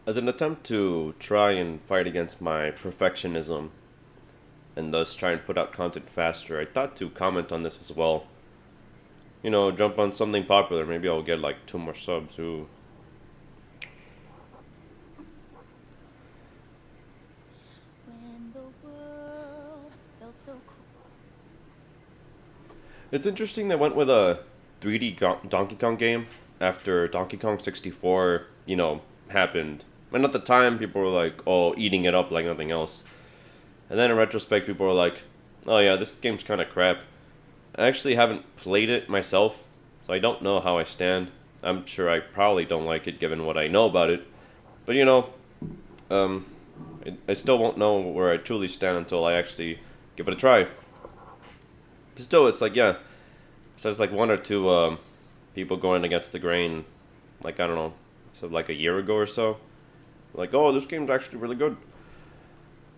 As an attempt to try and fight against my perfectionism and thus try and put out content faster, I thought to comment on this as well. You know, jump on something popular. Maybe I'll get like 2 more subs. Ooh. It's interesting they went with a 3D Donkey Kong game after Donkey Kong 64, happened. And at the time, people were like, oh, eating it up like nothing else. And then in retrospect, people were like, oh yeah, this game's kind of crap. I actually haven't played it myself, so I don't know how I stand. I'm sure I probably don't like it given what I know about it. But um, I still won't know where I truly stand until I actually give it a try. Still, it's like, yeah, so it's like one or two people going against the grain, like, I don't know, so like a year ago or so. Like, oh, this game's actually really good.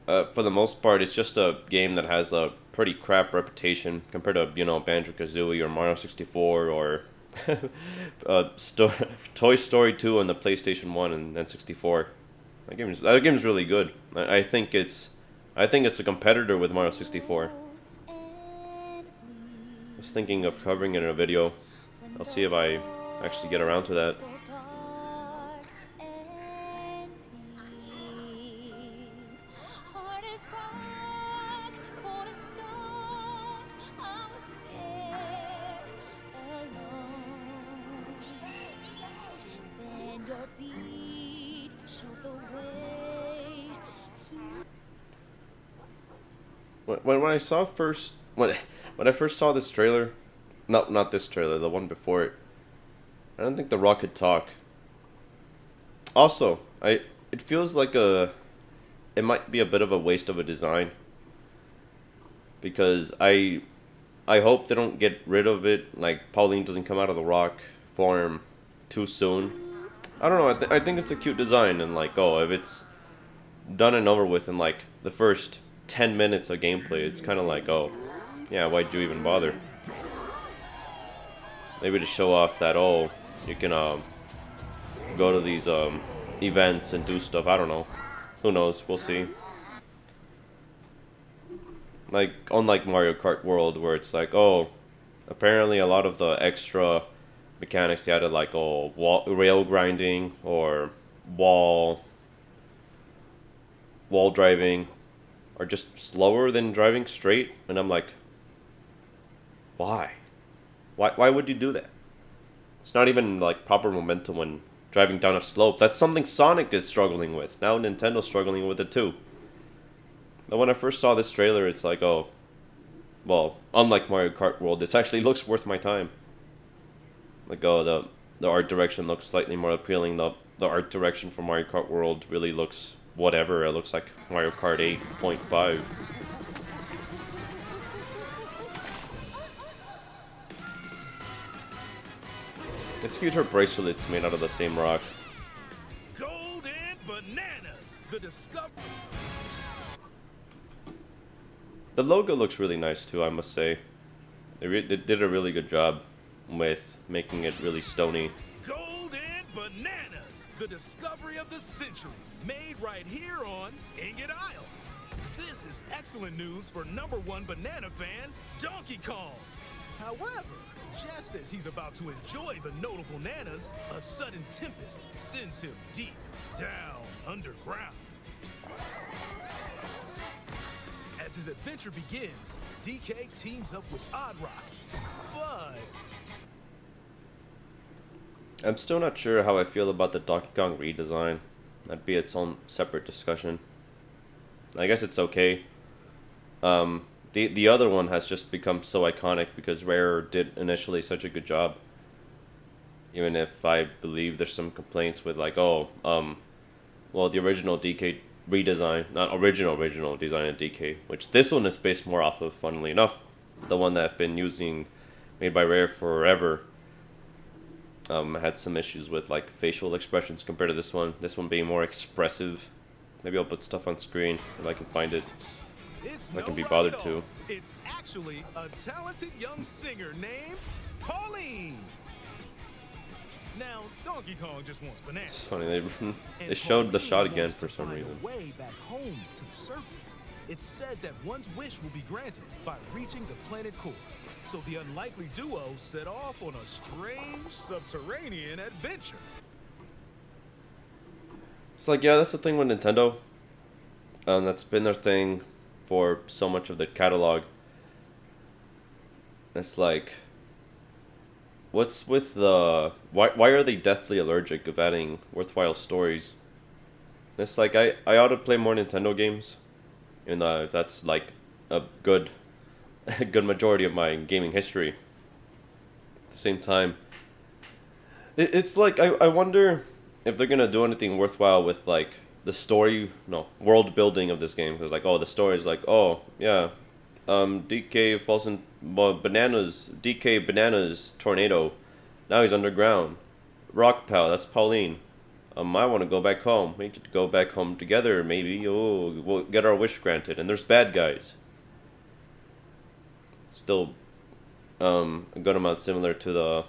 For the most part, it's just a game that has a pretty crap reputation compared to, Banjo-Kazooie or Mario 64 or Toy Story 2 on the PlayStation 1 and N64. That game's really good. I think it's a competitor with Mario 64. I was thinking of covering it in a video. I'll see if I actually get around to that. When I saw first when I first saw this trailer, not this trailer, the one before it, I don't think The Rock could talk. Also, it feels like it might be a bit of a waste of a design because I hope they don't get rid of it. Like Pauline doesn't come out of the Rock form too soon. I don't know. I think it's a cute design, and like, oh, if it's done and over with in like the first 10 minutes of gameplay, it's kind of like, oh, yeah, why'd you even bother? Maybe to show off that, oh, you can go to these events and do stuff. I don't know. Who knows? We'll see. Like, unlike Mario Kart World, where it's like, oh, apparently a lot of the extra mechanics they added, like, oh, rail grinding or wall wall driving, are just slower than driving straight, and I'm like, why? Why would you do that? It's not even like proper momentum when driving down a slope. That's something Sonic is struggling with. Now Nintendo's struggling with it too. But when I first saw this trailer, it's like, oh, well, unlike Mario Kart World, this actually looks worth my time. Like, oh, the art direction looks slightly more appealing. The art direction for Mario Kart World really looks whatever. It looks like Mario Kart 8.5. It's cute her bracelet's made out of the same rock. Golden Bananas, the discovery. The logo looks really nice too, I must say. They did a really good job with making it really stony. Golden Bananas, the discovery of the century, made right here on Ingot Isle. This is excellent news for #1 banana fan, Donkey Kong. However, just as he's about to enjoy the notable bananas, a sudden tempest sends him deep down underground. As his adventure begins, DK teams up with Odd Rock, but I'm still not sure how I feel about the Donkey Kong redesign. That'd be its own separate discussion. I guess it's okay. The other one has just become so iconic because Rare did initially such a good job. Even if I believe there's some complaints with like, oh, well, the original DK redesign, not original design of DK, which this one is based more off of, funnily enough, the one that I've been using, made by Rare forever. Had some issues with like facial expressions compared to this one. This one being more expressive. Maybe I'll put stuff on screen if I can find it. it's If I no can be rock bothered at all. to. It's actually a talented young singer named Pauline. Now, Donkey Kong just wants It's bananas. funny, they And showed the Pauline shot again wants for to some find reason. a way back home to the surface. It's said that one's wish will be granted by reaching the planet core. So the unlikely duo set off on a strange subterranean adventure. It's like, yeah, that's the thing with Nintendo. That's been their thing for so much of the catalog. It's like, what's with the why are they deathly allergic of adding worthwhile stories? It's like I ought to play more Nintendo games, even though that's like a good a good majority of my gaming history. At the same time, it's like I wonder if they're gonna do anything worthwhile with like the story, no, world building of this game. Because like, oh, the story is like, oh yeah, DK falls in, well, bananas. DK bananas tornado. Now he's underground. Rock Pal, that's Pauline. I want to go back home. We could go back home together, maybe. Oh, we'll get our wish granted. And there's bad guys. Still, a good amount similar to the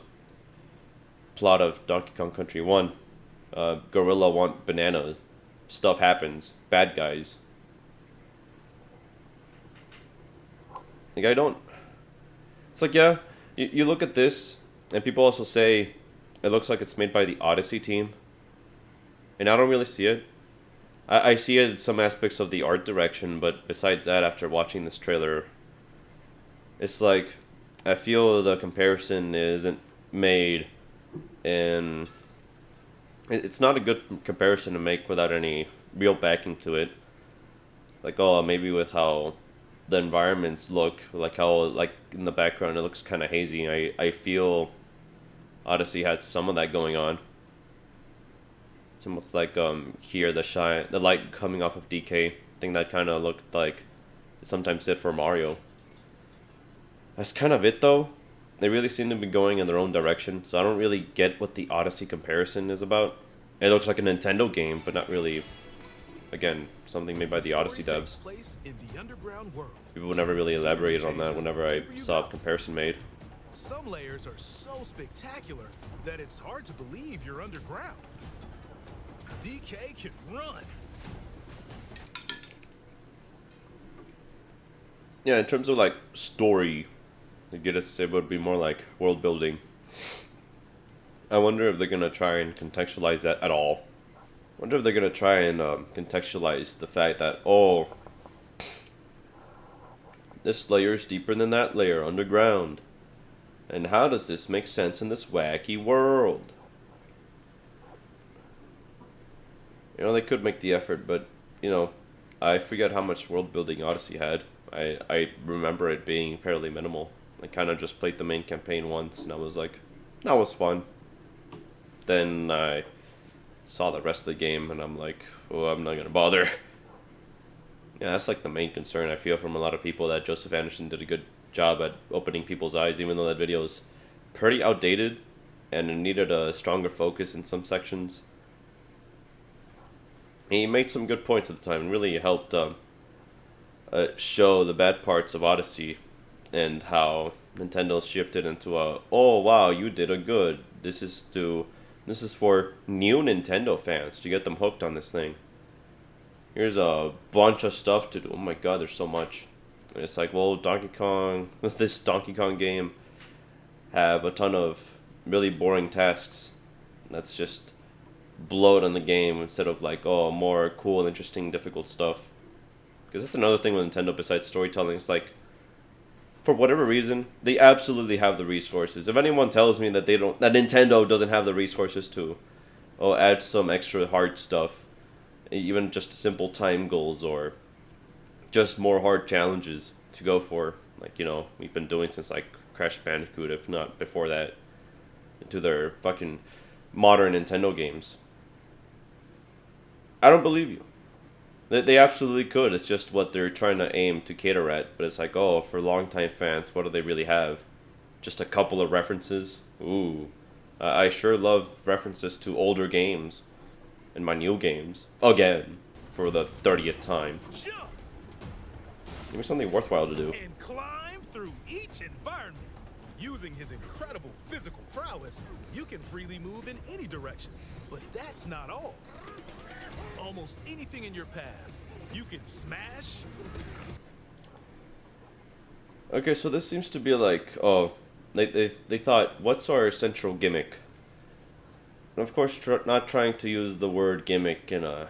plot of Donkey Kong Country 1. Gorilla want banana. Stuff happens. Bad guys. Like, I don't... It's like, yeah, you look at this, and people also say it looks like it's made by the Odyssey team. And I don't really see it. I see it in some aspects of the art direction, but besides that, after watching this trailer, it's like, I feel the comparison isn't made, and it's not a good comparison to make without any real backing to it. Like, oh, maybe with how the environments look, like how, like, in the background it looks kind of hazy. I feel Odyssey had some of that going on. It's almost like here the light coming off of DK thing that kind of looked like it sometimes did for Mario. That's kind of it though. They really seem to be going in their own direction, so I don't really get what the Odyssey comparison is about. It looks like a Nintendo game, but not really. Again, something made by the Odyssey devs. Place in the underground world. People never really elaborated on that whenever I saw a comparison made. Some layers are so spectacular that it's hard to believe you're underground. DK can run. Yeah, in terms of like story, I guess it would be more like world building. I wonder if they're gonna try and contextualize that at all. I wonder if they're gonna try and contextualize the fact that, oh, this layer is deeper than that layer underground. And how does this make sense in this wacky world? You know, they could make the effort, but, you know, I forget how much world building Odyssey had. I remember it being fairly minimal. I kind of just played the main campaign once, and I was like, that was fun. Then I saw the rest of the game, and I'm like, oh, I'm not gonna bother. Yeah, that's like the main concern I feel from a lot of people, that Joseph Anderson did a good job at opening people's eyes, even though that video is pretty outdated, and it needed a stronger focus in some sections. He made some good points at the time, and really helped show the bad parts of Odyssey, and how Nintendo shifted into a, oh wow, you did a good. This is for new Nintendo fans to get them hooked on this thing. Here's a bunch of stuff to do. Oh my god, there's so much. And it's like, well, Donkey Kong, this Donkey Kong game have a ton of really boring tasks. That's just bloat on the game instead of like, oh, more cool, interesting, difficult stuff. Because that's another thing with Nintendo besides storytelling. It's like, for whatever reason, they absolutely have the resources. If anyone tells me that that Nintendo doesn't have the resources to, add some extra hard stuff, even just simple time goals or just more hard challenges to go for, like, you know, we've been doing since like Crash Bandicoot, if not before that, into their fucking modern Nintendo games. I don't believe you. They absolutely could. It's just what they're trying to aim to cater at. But it's like, oh, for longtime fans, what do they really have? Just a couple of references? Ooh. I sure love references to older games. And my new games. Again. For the 30th time. Jump Give me something worthwhile to do. and climb through each environment. Using his incredible physical prowess, you can freely move in any direction. But that's not all. Almost anything in your path, you can smash. Okay, so this seems to be like, oh, they thought, what's our central gimmick? And of course, not trying to use the word gimmick in a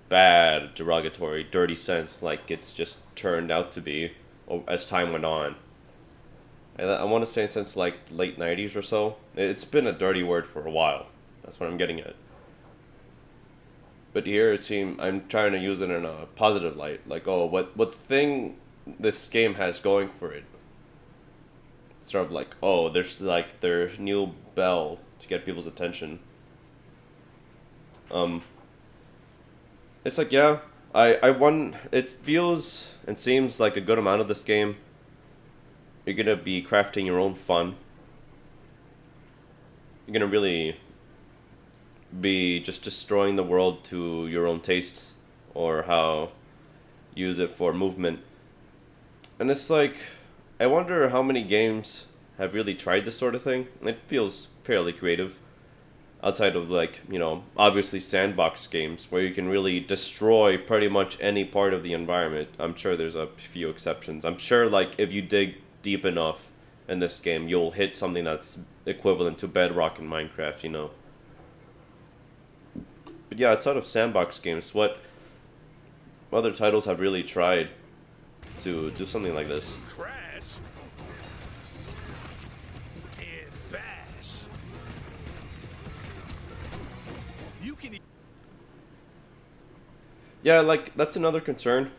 bad, derogatory, dirty sense like it's just turned out to be as time went on. I want to say since like late 90s or so. It's been a dirty word for a while. That's what I'm getting at. But here it seems I'm trying to use it in a positive light. Like, oh, what thing this game has going for it? Sort of like, oh, there's like their new bell to get people's attention. It's like, yeah, I won. It feels and seems like a good amount of this game. You're gonna be crafting your own fun. You're gonna really be just destroying the world to your own tastes or how use it for movement. And it's like, I wonder how many games have really tried this sort of thing. It feels fairly creative. Outside of like, obviously sandbox games where you can really destroy pretty much any part of the environment. I'm sure there's a few exceptions. I'm sure like if you dig deep enough in this game, you'll hit something that's equivalent to Bedrock in Minecraft. But yeah, outside of sandbox games, what other titles have really tried to do something like this? Crash and bash. You can. Yeah, like, that's another concern.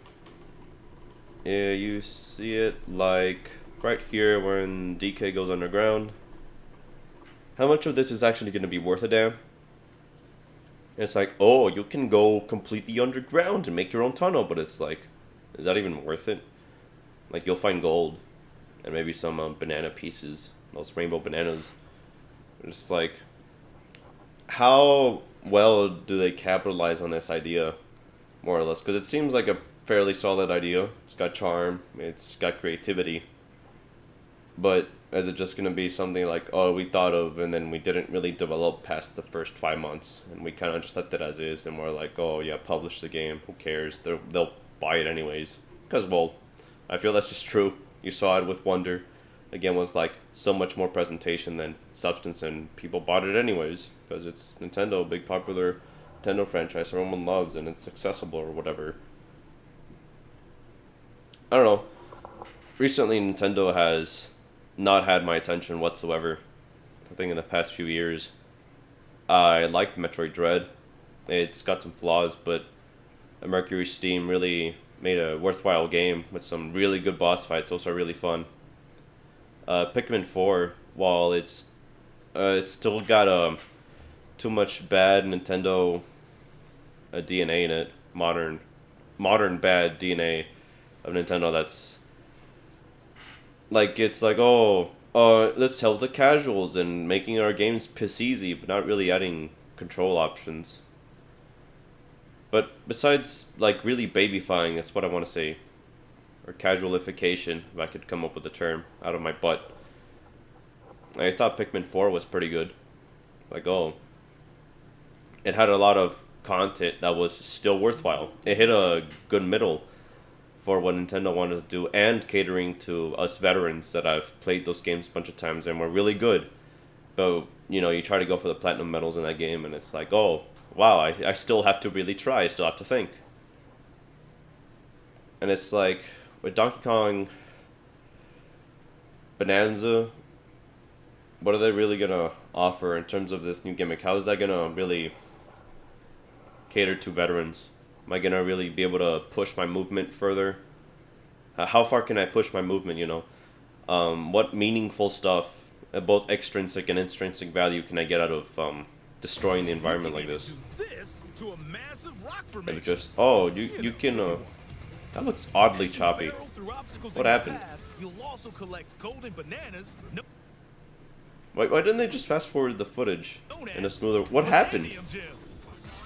Yeah, you see it, like, right here when DK goes underground. How much of this is actually going to be worth a damn? It's like, oh, you can go completely underground and make your own tunnel, but it's like, is that even worth it? Like, you'll find gold, and maybe some banana pieces, those rainbow bananas. It's like, how well do they capitalize on this idea, more or less? Because it seems like a fairly solid idea. It's got charm, it's got creativity. But is it just going to be something like, oh, we thought of and then we didn't really develop past the first 5 months and we kind of just left it as is and we're like, oh yeah, publish the game, who cares, they'll buy it anyways. Because, well, I feel that's just true. You saw it with Wonder. Again, was like so much more presentation than substance, and people bought it anyways because it's Nintendo, big popular Nintendo franchise everyone loves, and it's accessible or whatever. I don't know. Recently, Nintendo has not had my attention whatsoever. I think in the past few years, I liked Metroid Dread. It's got some flaws, but a Mercury Steam really made a worthwhile game with some really good boss fights. Those are really fun. Pikmin 4, while it's still got too much bad Nintendo DNA in it, modern bad DNA of Nintendo. That's like, it's like, oh, let's help the casuals and making our games piss easy, but not really adding control options. But besides, like, really babyfying, that's what I want to say. Or casualification, if I could come up with a term out of my butt. I thought Pikmin 4 was pretty good. Like, oh, it had a lot of content that was still worthwhile. It hit a good middle for what Nintendo wanted to do, and catering to us veterans that have played those games a bunch of times and were really good. But, you try to go for the platinum medals in that game, and it's like, oh, wow, I still have to really try. I still have to think. And it's like, with Donkey Kong Bananza, what are they really going to offer in terms of this new gimmick? How is that going to really cater to veterans? Am I going to really be able to push my movement further? How far can I push my movement, What meaningful stuff, both extrinsic and intrinsic value, can I get out of destroying the environment like this? To a massive rock And it just, oh, you can, that looks oddly choppy. What happened? You'll also collect golden bananas. Why didn't they just fast forward the footage in a smoother... What happened?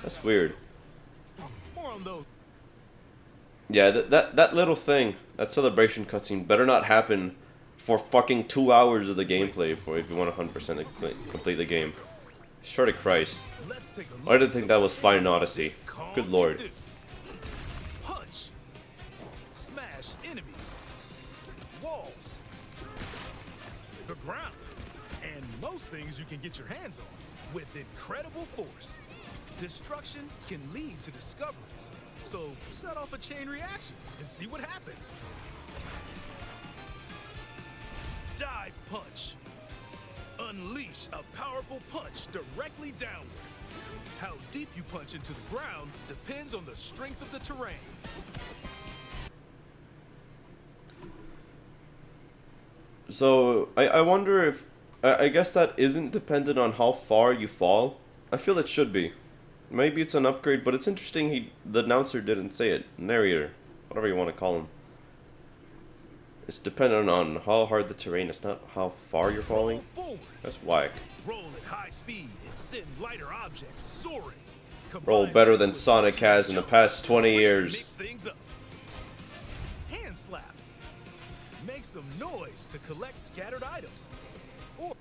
That's weird. Yeah, that little thing, that celebration cutscene, better not happen for fucking 2 hours of the gameplay for if you want 100% complete the game. Short of Christ. Let's take a look. I didn't think that was fine in Odyssey. Good lord. Punch. Smash enemies. Walls. The ground. And most things you can get your hands on with incredible force. Destruction can lead to discoveries. So set off a chain reaction and see what happens. Dive punch. Unleash a powerful punch directly downward. How deep you punch into the ground depends on the strength of the terrain. So, I wonder if... I guess that isn't dependent on how far you fall. I feel it should be. Maybe it's an upgrade, but it's interesting the announcer didn't say it. Narrator. Whatever you want to call him. It's dependent on how hard the terrain is, not how far you're falling. That's whack. Roll at high speed and send lighter objects soaring. Roll better than Sonic has in the past 20 years. Mix things up. Hand slap. Make some noise to collect scattered items. Or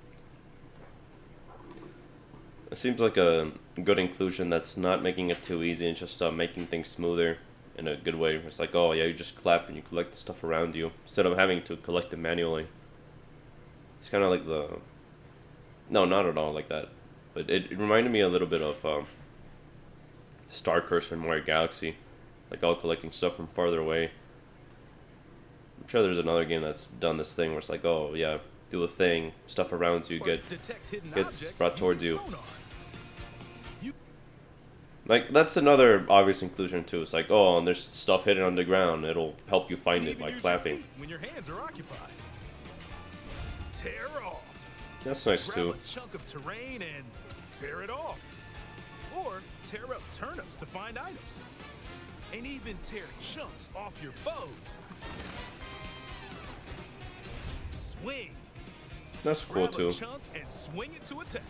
It seems like a good inclusion that's not making it too easy and just making things smoother in a good way. It's like, oh yeah, you just clap and you collect the stuff around you instead of having to collect it manually. It's kind of like the... No, not at all like that. But it reminded me a little bit of Star Cursor in Mario Galaxy. Like all collecting stuff from farther away. I'm sure there's another game that's done this thing where it's like, oh yeah, do a thing, stuff around you gets brought towards you. Like, that's another obvious inclusion too. It's like, oh, and there's stuff hidden underground. It'll help you find it by clapping. When your hands are occupied. Tear off. That's nice Grab too. a chunk of terrain and tear it off. Or tear up turnips to find items. And even tear chunks off your foes. Swing. That's cool Grab too. a chunk and swing it to attack.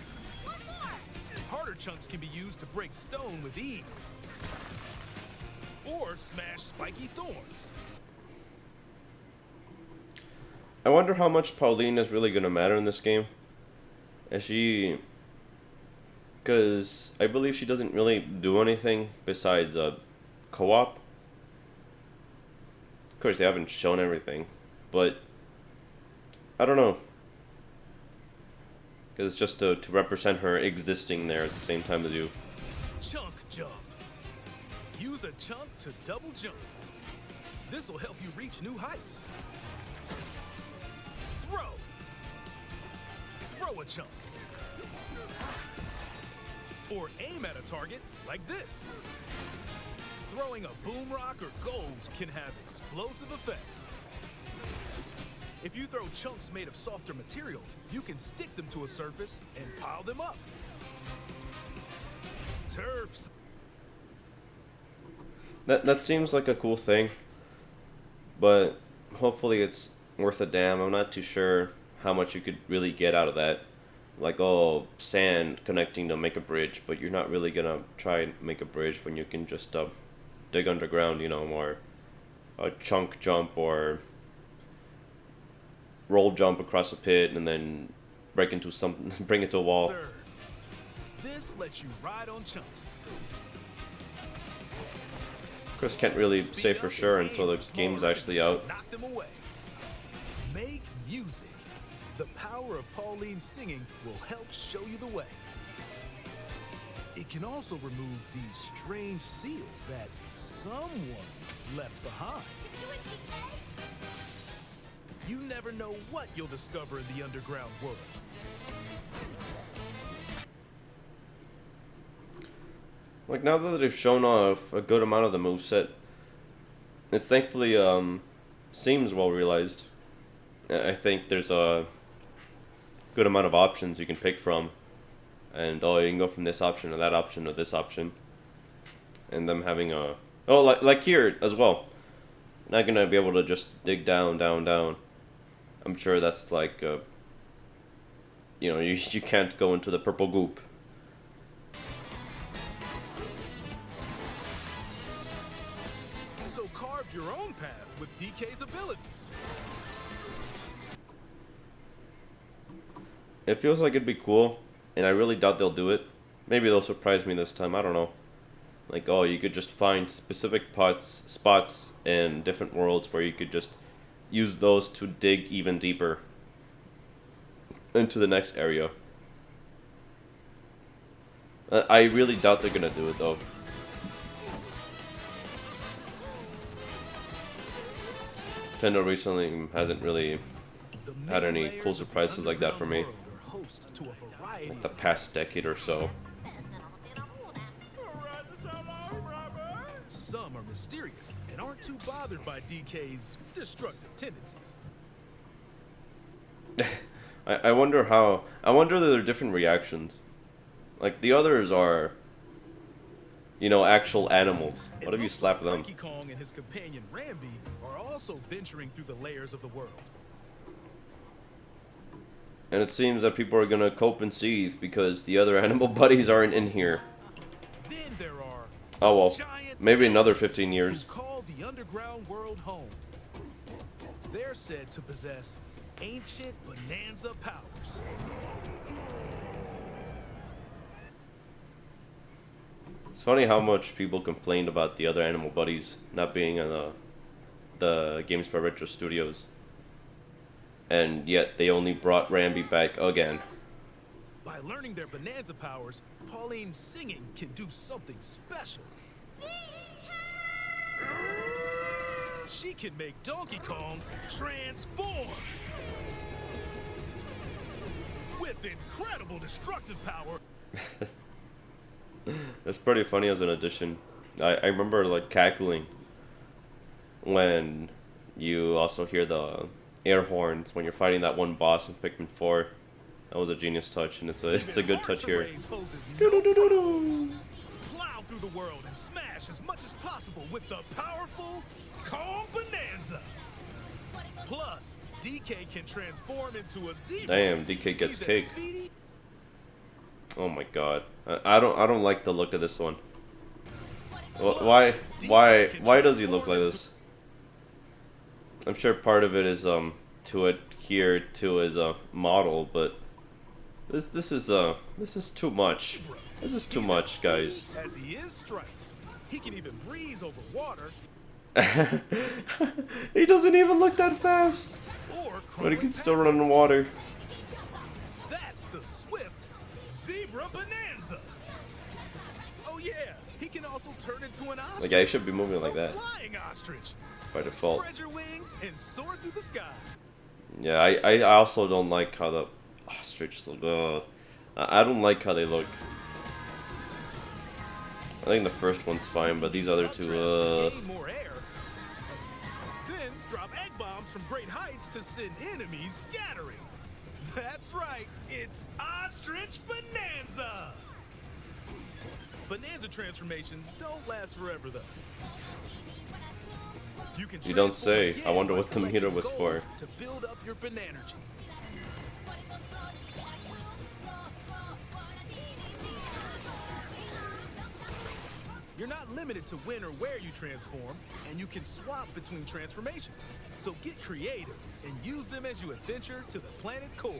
Harder chunks can be used to break stone with ease. Or smash spiky thorns. I wonder how much Pauline is really gonna matter in this game. Is she... Because I believe she doesn't really do anything besides co-op. Of course, they haven't shown everything, but I don't know. Because it's just to represent her existing there at the same time as you. Chunk jump. Use a chunk to double jump. This will help you reach new heights. Throw. Throw a chunk. Or aim at a target like this. Throwing a boom rock or gold can have explosive effects. If you throw chunks made of softer material, you can stick them to a surface and pile them up. Turfs. That seems like a cool thing, but hopefully it's worth a damn. I'm not too sure how much you could really get out of that. Like, oh, sand connecting to make a bridge, but you're not really gonna try and make a bridge when you can just dig underground, you know, or a chunk jump or roll jump across a pit and then break into some, bring it to a wall. Third, this lets you ride on chunks. Of course, can't really say for sure until the game's actually out. Knock them away. Make music. The power of Pauline's singing will help show you the way. It can also remove these strange seals that someone left behind. You never know what you'll discover in the underground world. Like, now that they've shown off a good amount of the moveset, it's thankfully seems well realized. I think there's a good amount of options you can pick from, and oh, you can go from this option to that option to this option, and them having a like here as well. Not gonna be able to just dig down. I'm sure that's like you know, you can't go into the purple goop. So carve your own path with DK's abilities. It feels like it'd be cool, and I really doubt they'll do it. Maybe they'll surprise me this time. I don't know. Like, oh, you could just find specific spots in different worlds where you could just use those to dig even deeper into the next area. I really doubt they're gonna do it though. Nintendo recently hasn't really had any cool surprises like that for me. Like the past decade or so. Some are mysterious and aren't too bothered by DK's destructive tendencies. I wonder how. I wonder that there are different reactions. Like the others are, you know, actual animals. What if you slap them? Donkey Kong and his companion Rambi are also venturing through the layers of the world. And it seems that people are gonna cope and seethe because the other animal buddies aren't in here. Then there are Oh well, giant maybe another 15 years. who call the underground world home. They're said to possess ancient Bananza powers. It's funny how much people complained about the other animal buddies not being in the Games by Retro Studios. And yet they only brought Rambi back again. By learning their Bananza powers, Pauline's singing can do something special. She can make Donkey Kong transform! With incredible destructive power. That's pretty funny as an addition. I remember like cackling when you also hear the air horns when you're fighting that one boss in Pikmin 4. That was a genius touch, and it's a good touch here. Plow through the world and smash as much as possible with the powerful Kong Bananza. Plus, DK can transform into a zebra. Damn, DK gets He's as cake. speedy- Oh my god, I don't like the look of this one. Why does he look like this? I'm sure part of it is to adhere to his model, but this is too much. This is too He's much, as guys. speedy as he is striped. He can even breeze over water He doesn't even look that fast, or but he crawl can in still run in water. That's the swift zebra Bananza. Oh yeah, he can also turn into an ostrich. Like I should be moving like A that flying ostrich. by default. Spread your wings and soar through the sky. Yeah, I also don't like how the ostriches look. I don't like how they look. I think the first one's fine, but these other two, Gain more air. Then drop egg bombs from great heights to send enemies scattering. That's right, it's Ostrich Bananza. Bananza transformations don't last forever though. You don't say. transform I wonder again what the by meter collecting was gold for. to build up your Banergy. You're not limited to when or where you transform, and you can swap between transformations. So get creative and use them as you adventure to the planet core.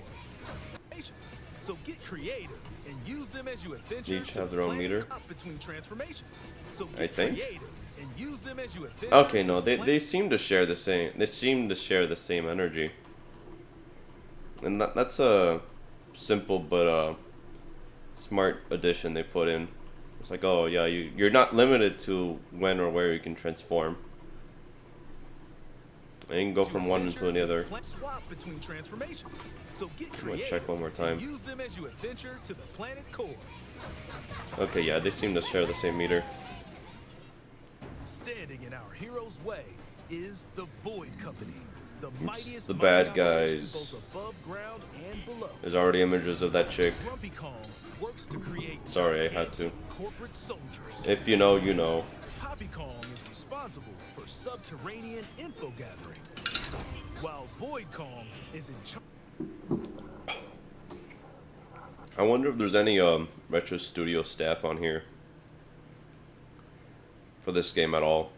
So get creative and use them as you adventure Each to have the their own planet meter? up between transformations. So I get think. creative and use them as you adventure Okay, to no, the they seem to share the same. They seem to share the same energy, and that's a simple but smart addition they put in. It's like, oh yeah, you're not limited to when or where you can transform. And you can go from one into another. Swap between transformations. So get I'm gonna creative check one more time. and use them as you adventure to the planet core. Okay, yeah, they seem to share the same meter. Standing in our hero's way is the Void Company, the mightiest the bad mighty operation guys. both above ground and below. There's already images of that chick. Grumpy Kong works to create Sorry, I had to. gigantic corporate soldiers. If you know, you know. Poppy Kong is responsible for subterranean info gathering, while Void Kong is in charge. I wonder if there's any Retro Studio staff on here for this game at all.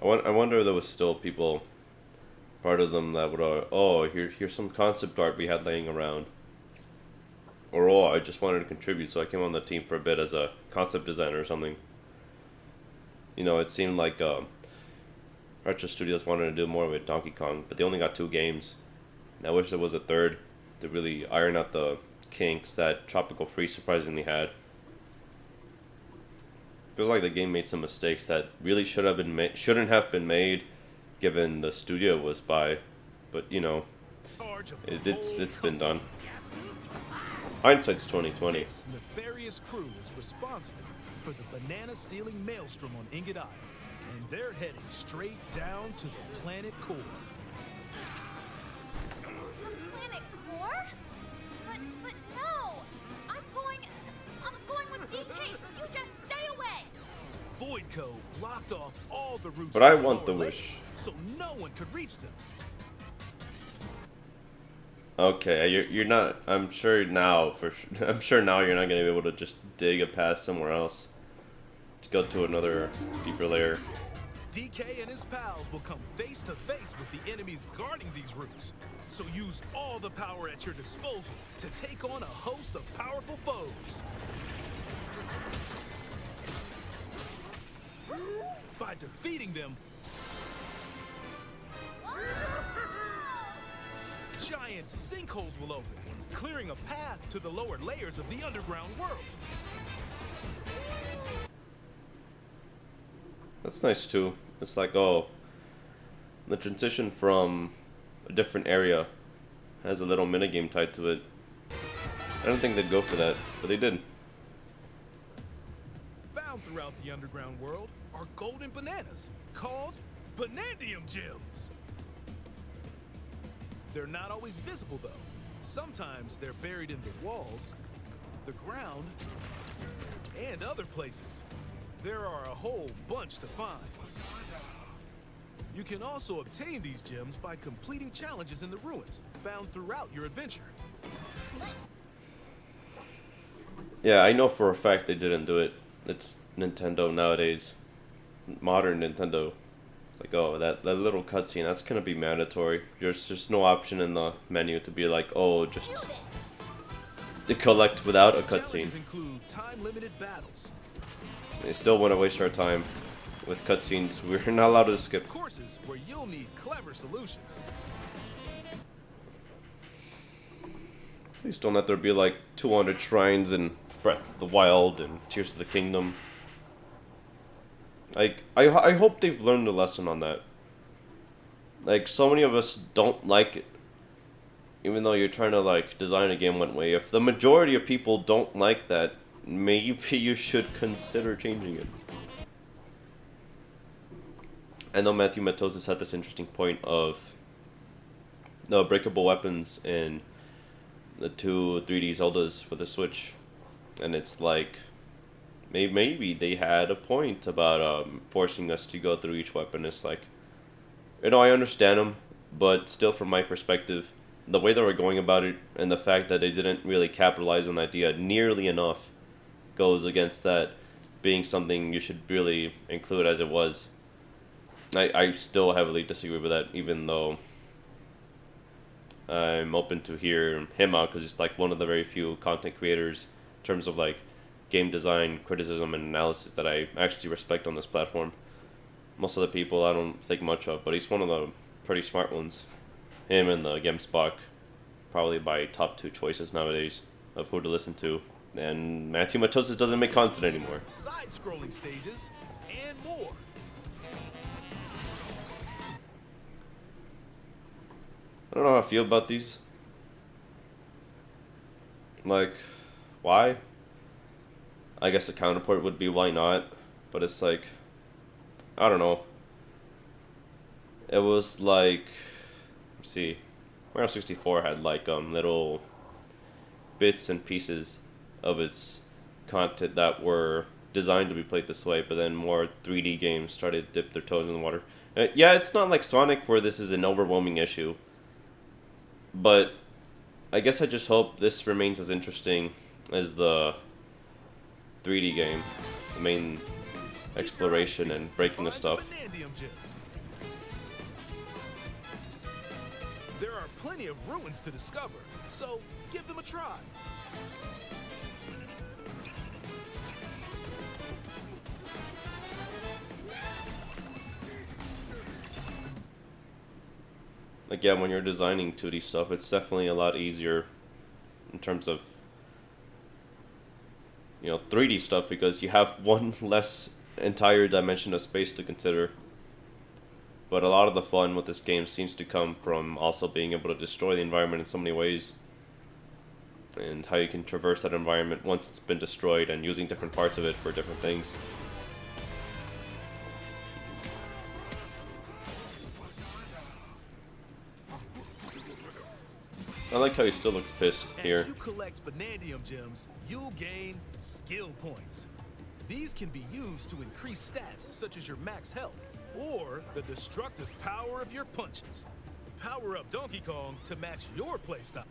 I wonder if there was still people part of them that would, oh, here's some concept art we had laying around. Or, oh, I just wanted to contribute, so I came on the team for a bit as a concept designer or something. You know, it seemed like Retro Studios wanted to do more with Donkey Kong, but they only got 2 games. And I wish there was a third to really iron out the kinks that Tropical Freeze surprisingly had. Feels like the game made some mistakes that really shouldn't have been made, given the studio was by. But you know, it's been done. Hindsight's 2020. This nefarious crew is responsible for the banana stealing maelstrom on Ingot Isle, and they're heading straight down to the planet core. The planet core? But no! I'm going with DK, so you just stay away! Voidco blocked off all the routes But to I the want the lower wish. layers, so no one could reach them. Okay, you're not. I'm sure now I'm sure now you're not gonna be able to just dig a path somewhere else to go to another deeper layer. DK and his pals will come face to face with the enemies guarding these routes. So use all the power at your disposal to take on a host of powerful foes. By defeating them, giant sinkholes will open, clearing a path to the lower layers of the underground world. That's nice too. It's like, oh, the transition from a different area has a little minigame tied to it. I don't think they'd go for that, but they did. Found throughout the underground world are golden bananas called Banandium gems. They're not always visible though. Sometimes they're buried in the walls, the ground, and other places. There are a whole bunch to find. You can also obtain these gems by completing challenges in the ruins found throughout your adventure. Yeah, I know for a fact they didn't do it. It's Nintendo nowadays. Modern Nintendo. It's like, oh, that little cutscene, that's gonna be mandatory. There's just no option in the menu to be like, oh, just to collect without a cutscene. Challenges include time-limited battles, They still want to waste our time with cutscenes. We're not allowed to skip. courses where you'll need clever solutions. Please don't let there be like 200 shrines in Breath of the Wild and Tears of the Kingdom. Like, I hope they've learned a lesson on that. Like, so many of us don't like it. Even though you're trying to, like, design a game one way. If the majority of people don't like that, maybe you should consider changing it. I know Matthew Matosis had this interesting point of the breakable weapons in the 2 3D Zeldas for the Switch. And it's like, maybe they had a point about forcing us to go through each weapon. It's like, you know, I understand them, but still from my perspective, the way they were going about it and the fact that they didn't really capitalize on the idea nearly enough goes against that being something you should really include as it was. I still heavily disagree with that, even though I'm open to hear him out because he's like one of the very few content creators in terms of like game design, criticism, and analysis that I actually respect on this platform. Most of the people I don't think much of, but he's one of the pretty smart ones. Him and the GameSpot, probably by top 2 choices nowadays of who to listen to. And Matthew Matosis doesn't make content anymore. Side-scrolling stages, and more. I don't know how I feel about these. Like, why? I guess the counterpart would be why not, but it's like, I don't know. It was like, let's see, Mario 64 had like little bits and pieces of its content that were designed to be played this way, but then more 3D games started to dip their toes in the water. Yeah, it's not like Sonic where this is an overwhelming issue, but I guess I just hope this remains as interesting as the 3D game, the main exploration and breaking of stuff. Banandium gems. plenty of ruins to discover, so give them a try. Like, yeah, when you're designing 2D stuff, it's definitely a lot easier in terms of, 3D stuff, because you have one less entire dimension of space to consider. But a lot of the fun with this game seems to come from also being able to destroy the environment in so many ways. And how you can traverse that environment once it's been destroyed, and using different parts of it for different things. I like how he still looks pissed here. As you collect Bananza gems, you'll gain skill points. These can be used to increase stats such as your max health or the destructive power of your punches. Power up Donkey Kong to match your playstyle.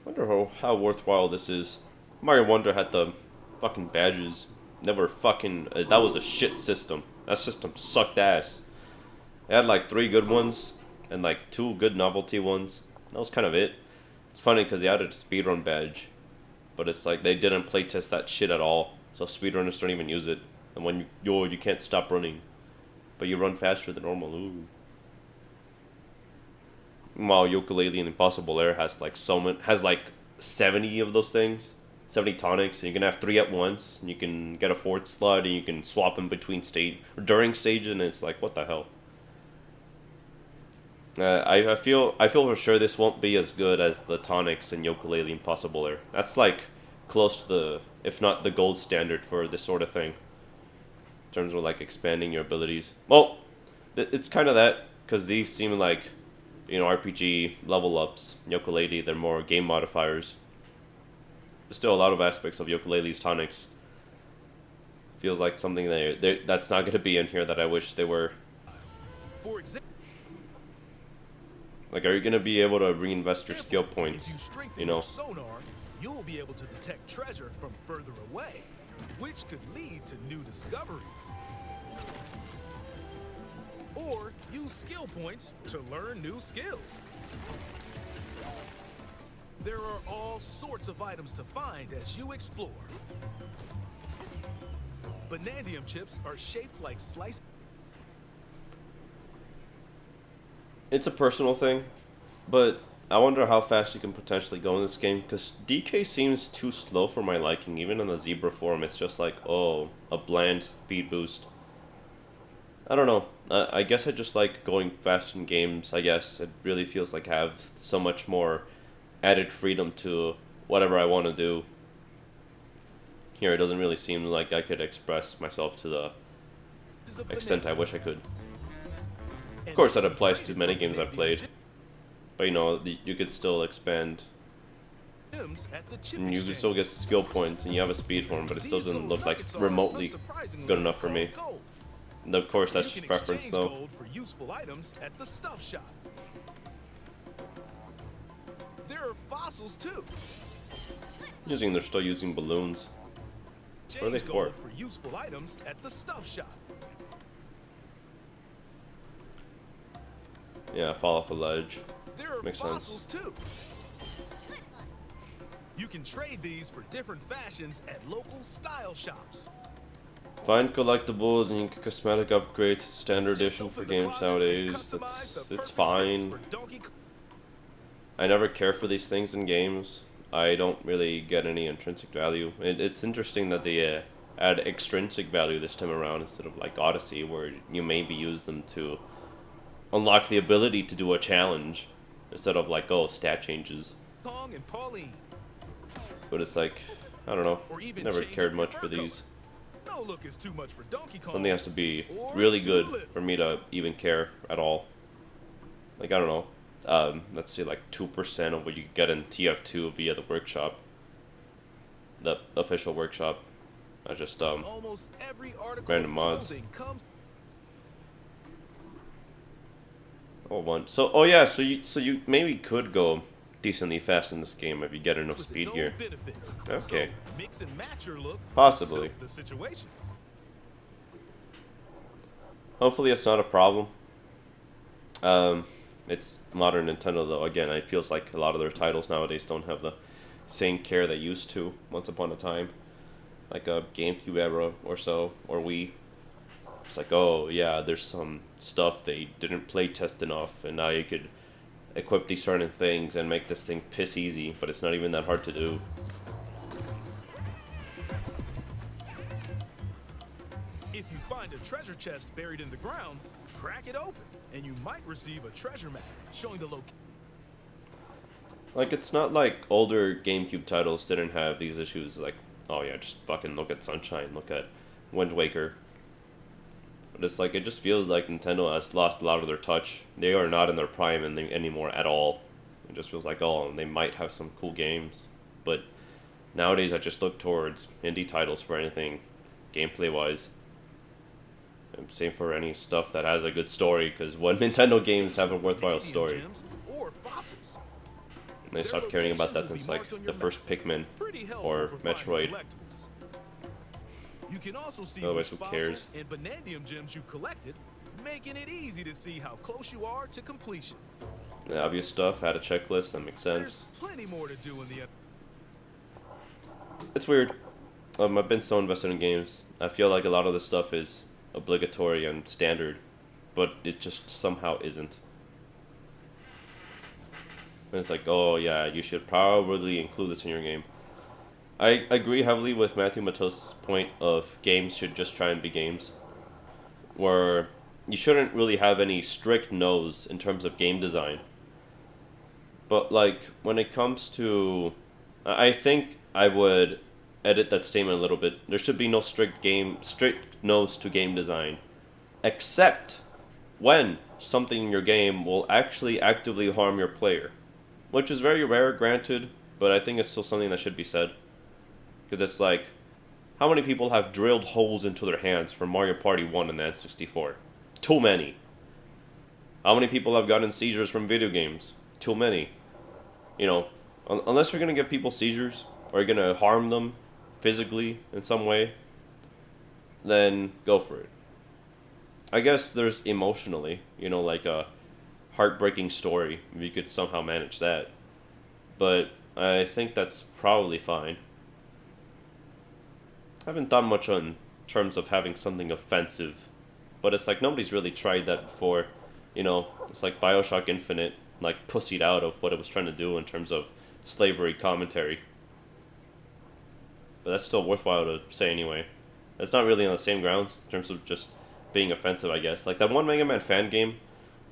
Wonder how worthwhile this is. Mario Wonder had the fucking badges. Never fucking... that was a shit system. That system sucked ass. It had like 3 good ones and like 2 good novelty ones. That was kind of it. It's funny because they added a speedrun badge, but it's like they didn't playtest that shit at all. So speedrunners don't even use it. And when you can't stop running, but you run faster than normal. Ooh. While Yooka-Laylee and Impossible Air has like 70 of those things, 70 tonics, and you can have 3 at once. And you can get a 4th slot, and you can swap them between during stage, and it's like, what the hell? I feel for sure this won't be as good as the tonics and Yooka-Laylee Impossible Air. That's like close to the, if not the gold standard for this sort of thing, in terms of like expanding your abilities. Well, it's kind of that, because these seem like, RPG level ups. Yooka-Laylee, they're more game modifiers. There's still a lot of aspects of Yooka-Laylee's tonics. Feels like something that's not going to be in here that I wish they were. For example, like, are you going to be able to reinvest your skill if points? you strengthen your sonar, you'll be able to detect treasure from further away, which could lead to new discoveries. Or use skill points to learn new skills. There are all sorts of items to find as you explore. Bananza chips are shaped like sliced. It's a personal thing, but I wonder how fast you can potentially go in this game, because DK seems too slow for my liking. Even in the Zebra form, it's just like, oh, a bland speed boost. I don't know. I guess I just like going fast in games, I guess. It really feels like I have so much more added freedom to whatever I want to do. Here, it doesn't really seem like I could express myself to the extent I wish I could. Of course, that applies to many games I've played. But, you could still expand. And you can still get skill points, and you have a speed form, but it still doesn't look like remotely good enough for me. And of course, that's just preference, though. Gold for useful items at the stuff shop. There are fossils too. They're still using balloons. What are they for? For useful items at the stuff shop. Yeah, fall off a ledge. There are Makes fossils sense. too. You can trade these for different fashions at local style shops. Find collectibles and cosmetic upgrades, standard edition for games nowadays. It's fine. I never care for these things in games. I don't really get any intrinsic value. It's interesting that they add extrinsic value this time around instead of like Odyssey, where you maybe use them to unlock the ability to do a challenge instead of like, oh, stat changes. But it's like, I don't know. Never cared much for these. No look is too much for Donkey Kong. Something has to be really good for me to even care at all. Like, I don't know. Let's say like 2% of what you get in TF2 via the workshop. The official workshop. I just, almost every article random mods. Comes So, oh yeah, so you maybe could go decently fast in this game if you get enough speed here. Okay. So mix and match your look Possibly. to suit the situation. Hopefully it's not a problem. Um, it's modern Nintendo though. Again, it feels like a lot of their titles nowadays don't have the same care they used to once upon a time, like a GameCube era or so, or Wii. It's like, oh yeah, there's some stuff they didn't play test enough, and now you could equip these certain things and make this thing piss easy, but it's not even that hard to do. If you find a treasure chest buried in the ground, crack it open, and you might receive a treasure map showing the location. Like, it's not like older GameCube titles didn't have these issues, like, oh yeah, just fucking look at Sunshine, look at Wind Waker. But it's like, it just feels like Nintendo has lost a lot of their touch. They are not in their prime anymore at all. It just feels like, oh, they might have some cool games. But nowadays I just look towards indie titles for anything gameplay-wise. And same for any stuff that has a good story, because what Nintendo games have a worthwhile story. Or fossils. And they stopped caring about that since like the first Pikmin or Metroid. You can also see Otherwise, which who cares? fossils and Bananza gems you collected, making it easy to see how close you are to completion. The obvious stuff had a checklist that makes There's sense. plenty more to do in the. It's weird. I've been so invested in games. I feel like a lot of this stuff is obligatory and standard, but it just somehow isn't. And it's like, oh yeah, you should probably include this in your game. I agree heavily with Matthew Matos' point of games should just try and be games, where you shouldn't really have any strict no's in terms of game design. But like when it comes to, I think I would edit that statement a little bit. There should be no strict no's to game design, except when something in your game will actually actively harm your player, which is very rare, granted, but I think it's still something that should be said. Because it's like, how many people have drilled holes into their hands from Mario Party 1 and the N64? Too many. How many people have gotten seizures from video games? Too many. You know, unless you're going to give people seizures, or you're going to harm them physically in some way, then go for it. I guess there's emotionally, you know, like a heartbreaking story, if you could somehow manage that. But I think that's probably fine. I haven't done much on terms of having something offensive, but it's like nobody's really tried that before. You know, it's like BioShock Infinite, like pussied out of what it was trying to do in terms of slavery commentary. But that's still worthwhile to say anyway. It's not really on the same grounds in terms of just being offensive, I guess. Like that one Mega Man fan game,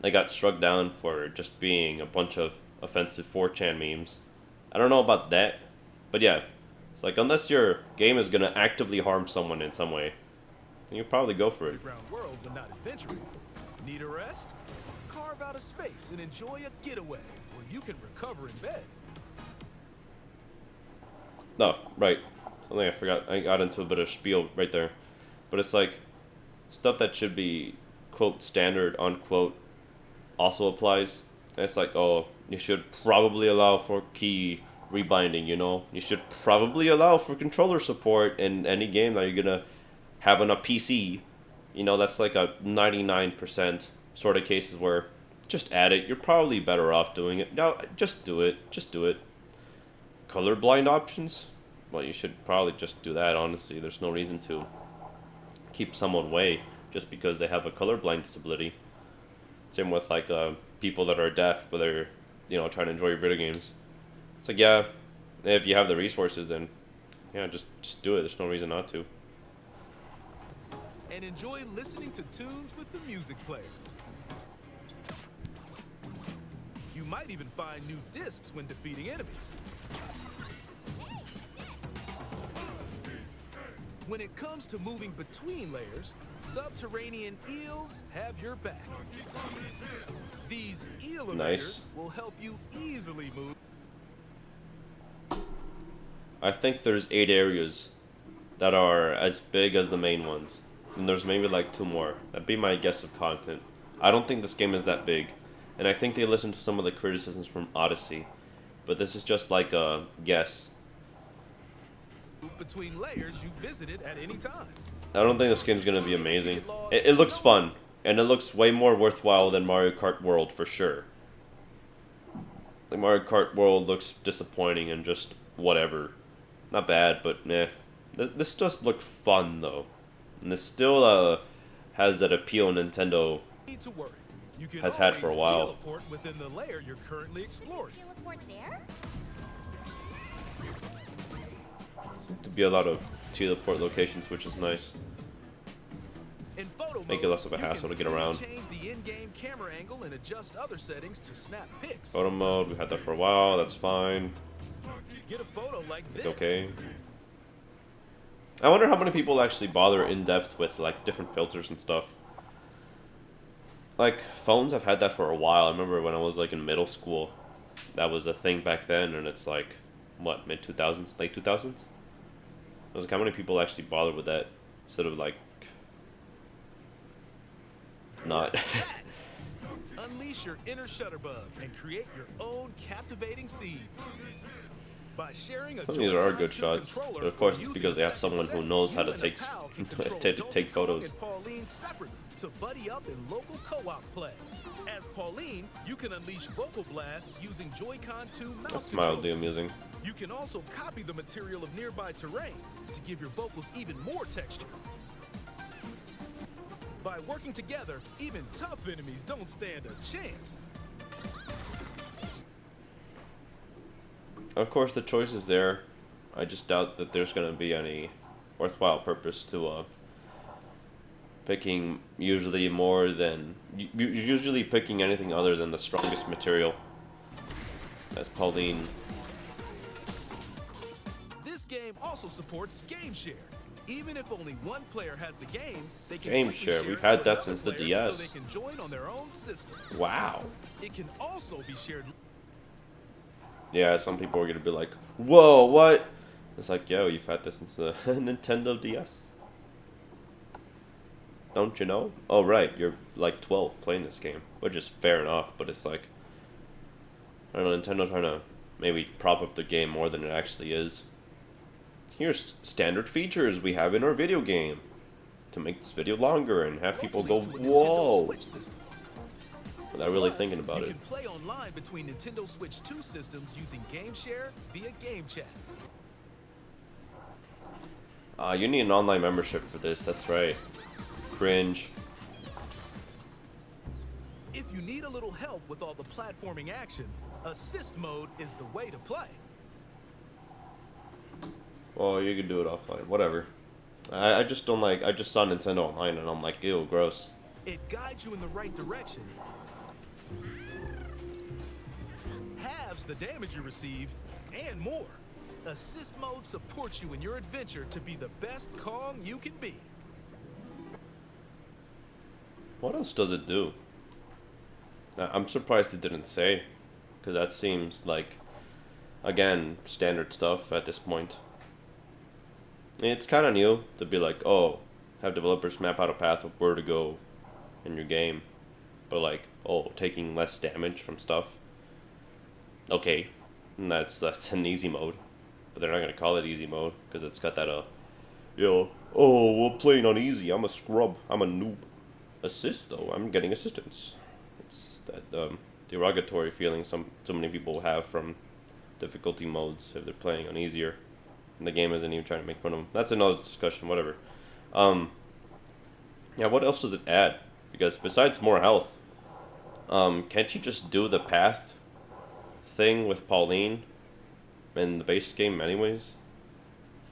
they got struck down for just being a bunch of offensive 4chan memes. I don't know about that, but yeah. It's like, unless your game is going to actively harm someone in some way, then you probably go for it. World, but not adventuring. Need a rest? Carve out a space and enjoy a getaway where you can recover in bed. No, right. Something I forgot. I got into a bit of spiel right there. But it's like, stuff that should be, quote, standard, unquote, also applies. And it's like, oh, you should probably allow for key rebinding, you know? You should probably allow for controller support in any game that you're gonna have on a PC. You know, that's like a 99% sort of cases where just add it. You're probably better off doing it. No, just do it. Just do it. Colorblind options? Well, you should probably just do that, honestly. There's no reason to keep someone away just because they have a colorblind disability. Same with like people that are deaf, but they're, you know, trying to enjoy your video games. It's like, yeah, if you have the resources, then yeah, just do it. There's no reason not to. And enjoy listening to tunes with the music player. You might even find new discs when defeating enemies. When it comes to moving between layers, subterranean eels have your back. These elevators will help you easily move. I think there's 8 areas that are as big as the main ones. And there's maybe like 2 more. That'd be my guess of content. I don't think this game is that big. And I think they listened to some of the criticisms from Odyssey. But this is just like a guess. Move between layers you visited at any time. I don't think this game's gonna be amazing. It looks fun. And it looks way more worthwhile than Mario Kart World for sure. Like Mario Kart World looks disappointing and just whatever. Not bad, but meh. This does look fun though. And this still has that appeal Nintendo Need to worry. You can has had for a always while. teleport within the layer you're currently exploring. Teleport there? Seems to be a lot of teleport locations, which is nice. In photo Make it mode, less of a you hassle can to get freely around. change the in-game camera angle and adjust other settings to snap pics. Photo mode, we had that for a while, that's fine. Get a photo like It's this. okay. I wonder how many people actually bother in depth with like different filters and stuff. Like phones have had that for a while. I remember when I was like in middle school, that was a thing back then, and it's like what, mid 2000s, late 2000s. I was like, how many people actually bother with that instead of like not. Unleash your inner shutterbug and create your own captivating scenes. By sharing a Some of these are Joy-Con good 2 shots, controller but of course or it's using because they a have someone second who knows set, how to you and a take pal can control take Donkey photos. Kong and Pauline separately to buddy up in local co-op play. As Pauline, you can unleash vocal blasts using Joy-Con 2 mouse That's mildly controls. amusing. You can also copy the material of nearby terrain to give your vocals even more texture. By working together, even tough enemies don't stand a chance. Of course, the choice is there. I just doubt that there's going to be any worthwhile purpose to picking usually more than... Usually picking anything other than the strongest material. As Pauline. This game also supports game share. Even if only one player has the game, they can Game quickly share, share we've it had to that another since the player DS. So they can join on their own system. Wow. It can also be shared. Yeah, some people are going to be like, whoa, what? It's like, yo, you've had this since the Nintendo DS. Don't you know? Oh, right, you're like 12 playing this game. Which is fair enough, but it's like... I don't know, Nintendo trying to maybe prop up the game more than it actually is. Here's standard features we have in our video game. To make this video longer and have people go, locally to a Nintendo whoa! Switch system. Without really Plus, thinking about you it. can play online between Nintendo Switch 2 systems using Game Share via Game Chat. You need an online membership for this, that's right. Cringe. If you need a little help with all the platforming action, Assist Mode is the way to play. Well, you can do it offline, whatever. I just don't like, I just saw Nintendo Online and I'm like, ew, gross. It guides you in the right direction, halves the damage you receive, and more. Assist Mode supports you in your adventure to be the best Kong you can be. What else does it do? I'm surprised it didn't say, because that seems like, again, standard stuff at this point. It's kind of new to be like, oh, have developers map out a path of where to go in your game. But like, oh, taking less damage from stuff. Okay, and that's an easy mode. But they're not going to call it easy mode, because it's got that, oh, we're playing on easy, I'm a scrub, I'm a noob. Assist, though, I'm getting assistance. It's that derogatory feeling so many people have from difficulty modes if they're playing on easier. And the game isn't even trying to make fun of them. That's another discussion, whatever. Yeah, what else does it add? Because besides more health, can't you just do the path thing with Pauline in the base game anyways?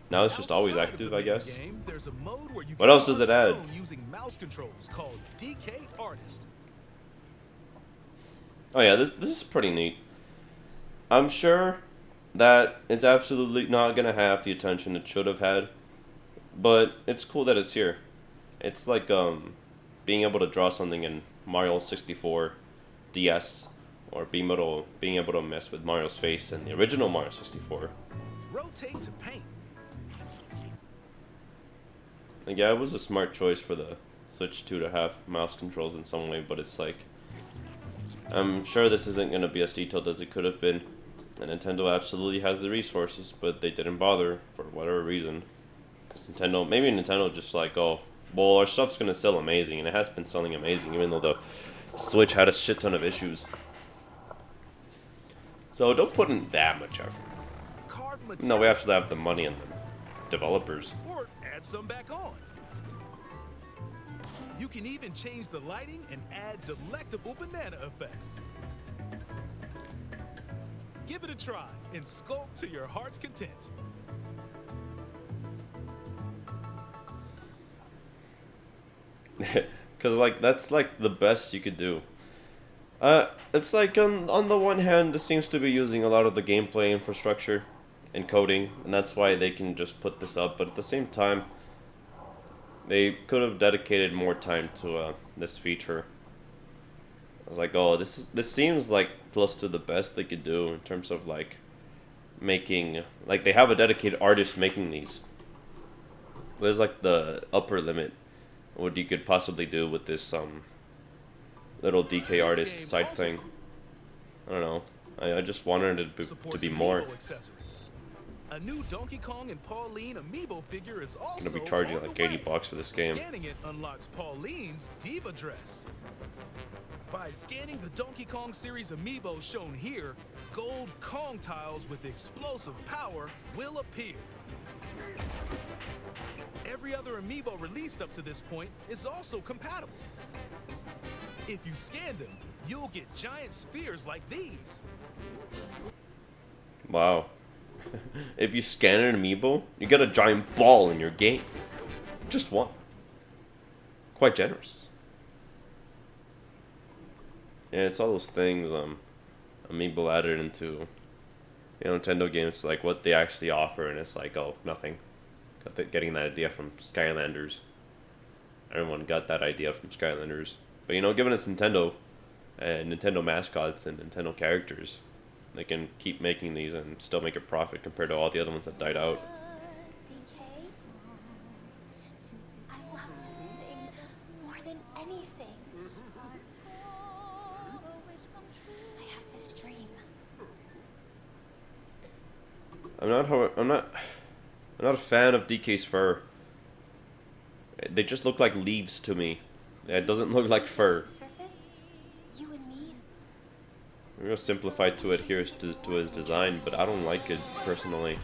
Now it's just always Outside of active, the I main guess. game, there's a mode where you What can else does it carve add? stone using mouse controls called DK Artist. Oh yeah, this is pretty neat. I'm sure that it's absolutely not gonna have the attention it should have had, but it's cool that it's here. It's like being able to draw something in Mario 64 DS, or being able to mess with Mario's face in the original Mario 64. Rotate to paint. Like, yeah, it was a smart choice for the Switch 2 to have mouse controls in some way, but it's like, I'm sure this isn't going to be as detailed as it could have been. And Nintendo absolutely has the resources, but they didn't bother for whatever reason. Because maybe Nintendo just like, oh, Well, our stuff's gonna sell amazing, and it has been selling amazing, even though the Switch had a shit ton of issues. So don't put in that much effort. Carve No, we material actually have the money and the developers. or add some back on. You can even change the lighting and add delectable banana effects. Give it a try and sculpt to your heart's content. Cause like that's like the best you could do. It's like on the one hand, this seems to be using a lot of the gameplay infrastructure and coding, and that's why they can just put this up. But at the same time, they could have dedicated more time to this feature. I was like, oh, this seems like close to the best they could do in terms of like making, like they have a dedicated artist making these. What is like the upper limit what you could possibly do with this little DK artist side thing? I don't know. I just wanted it to be more. Amiibo accessories. A new Donkey Kong and Pauline amiibo figure is also Gonna be charging on the like way. 80 bucks for this game. Scanning it unlocks Pauline's diva dress. By scanning the Donkey Kong series amiibo shown here, gold Kong tiles with explosive power will appear. Every other amiibo released up to this point is also compatible. If you scan them, you'll get giant spheres like these. Wow. If you scan an amiibo, you get a giant ball in your game. Just one. Quite generous. Yeah, it's all those things amiibo added into Nintendo games, like what they actually offer, and it's like, oh, nothing. Getting that idea from Skylanders. Everyone got that idea from Skylanders. But given it's Nintendo and Nintendo mascots and Nintendo characters, they can keep making these and still make a profit compared to all the other ones that died out. CK, I love to sing more than anything. I have this dream. I'm not a fan of DK's fur. They just look like leaves to me. It doesn't look like fur. Surface, you and me. I'm gonna simplify to adhere to his design, but I don't like it personally.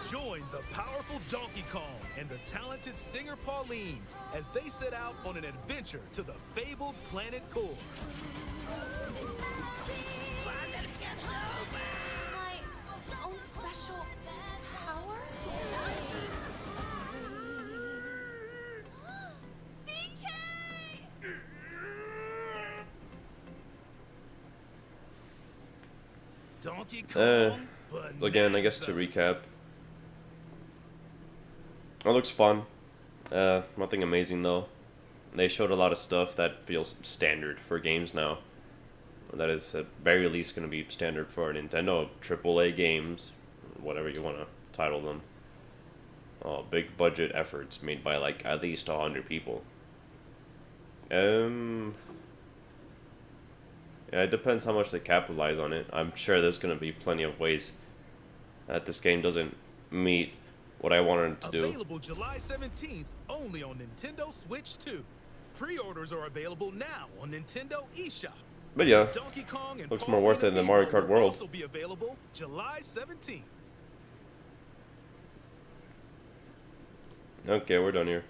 Join the powerful Donkey Kong and the talented singer Pauline as they set out on an adventure to the fabled planet Core. My own special power? DK! Donkey Kong, Again, I guess to recap. It looks fun. Nothing amazing though. They showed a lot of stuff that feels standard for games now. That is at very least going to be standard for Nintendo AAA games, whatever you want to title them. Big budget efforts made by like at least 100 people. Yeah, it depends how much they capitalize on it. I'm sure there's going to be plenty of ways that this game doesn't meet what I wanted it to do. Available July 17th only on Nintendo Switch 2. Pre-orders are available now on Nintendo eShop. But yeah, Donkey Kong and looks more worth it than Amiibo Mario Kart will World. also be available July 17th. Okay, we're done here.